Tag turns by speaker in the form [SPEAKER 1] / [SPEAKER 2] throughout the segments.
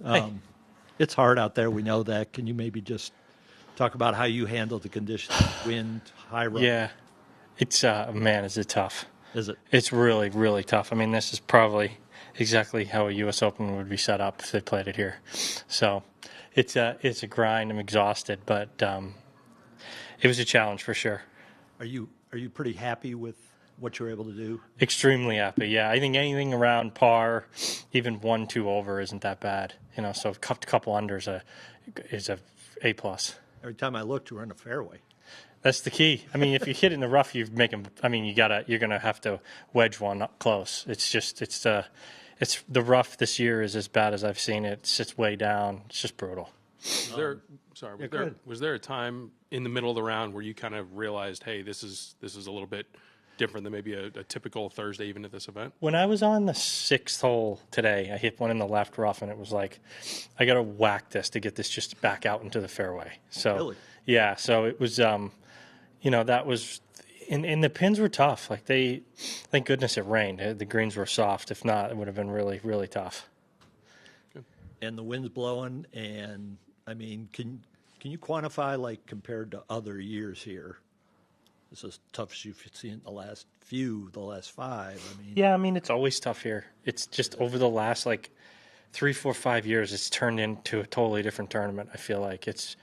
[SPEAKER 1] Hey.
[SPEAKER 2] It's hard out there. We know that. Can you maybe just talk about how you handle the conditions, wind, high rough?
[SPEAKER 1] Yeah, it's man, is it tough?
[SPEAKER 2] Is it?
[SPEAKER 1] It's really, really tough. I mean, this is probably exactly how a U.S. Open would be set up if they played it here. So it's a grind. I'm exhausted, but it was a challenge for sure.
[SPEAKER 2] Are you pretty happy with what you're able to do?
[SPEAKER 1] Extremely happy. Yeah, I think anything around par, even 1-2 over, isn't that bad. You know, so a couple under is a A plus.
[SPEAKER 2] Every time I looked, you were in the fairway.
[SPEAKER 1] That's the key. I mean, if you hit in the rough, you're gonna have to wedge one up close. It's the rough this year is as bad as I've seen it. It's just way down. It's just brutal.
[SPEAKER 3] Was there a time in the middle of the round where you kind of realized, hey, this is a little bit different than maybe a typical Thursday even at this event?
[SPEAKER 1] When I was on the 6th hole today, I hit one in the left rough, and it was like, I got to whack this to get this just back out into the fairway. So
[SPEAKER 2] Really?
[SPEAKER 1] yeah, so it was, that was, and the pins were tough. Like thank goodness it rained. The greens were soft. If not, it would have been really, really tough.
[SPEAKER 2] And the wind's blowing, and I mean, can you quantify, like, compared to other years here? This is tough as you've seen the last 5. I mean,
[SPEAKER 1] Yeah, I mean, it's always tough here. It's just over the last, 3, 4, 5 years, it's turned into a totally different tournament. I feel like it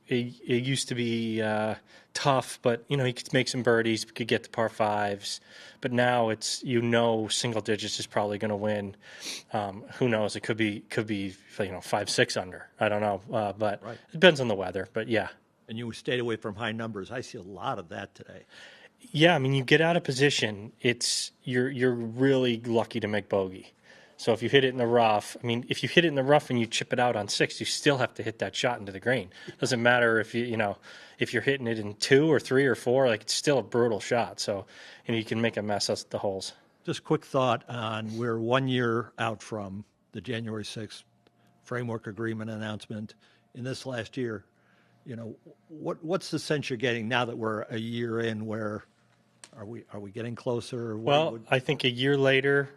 [SPEAKER 1] used to be tough, but, you could make some birdies, could get to par fives. But now it's, single digits is probably going to win. Who knows? It could be 5, 6 under. I don't know. But
[SPEAKER 2] Right.
[SPEAKER 1] It depends on the weather. But, yeah.
[SPEAKER 2] and you stayed away from high numbers. I see a lot of that today.
[SPEAKER 1] Yeah, I mean, you get out of position, you're really lucky to make bogey. So if you hit it in the rough, I mean, if you hit it in the rough and you chip it out on 6, you still have to hit that shot into the green. Doesn't matter if if you're hitting it in 2 or 3 or 4, it's still a brutal shot. So, you can make a mess of the holes.
[SPEAKER 2] Just quick thought on, we're 1 year out from the January 6th framework agreement announcement. In this last year, what's the sense you're getting now that we're a year in? Where are we getting closer?
[SPEAKER 1] Well, I think a year later,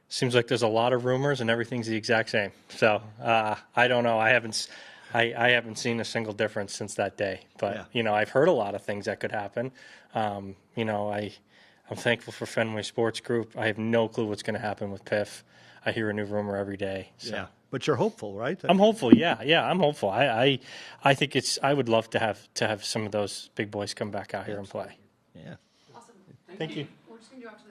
[SPEAKER 1] seems like there's a lot of rumors and everything's the exact same. So I don't know. I haven't seen a single difference since that day. But
[SPEAKER 2] Yeah.
[SPEAKER 1] I've heard a lot of things that could happen. I'm thankful for Fenway Sports Group. I have no clue what's going to happen with PIF. I hear a new rumor every day. So.
[SPEAKER 2] Yeah, but you're hopeful, right?
[SPEAKER 1] I'm hopeful. Yeah, I'm hopeful. I think I would love to have some of those big boys come back out here and play.
[SPEAKER 2] Yeah.
[SPEAKER 4] Awesome.
[SPEAKER 1] Thank you.
[SPEAKER 4] We're just going to do after the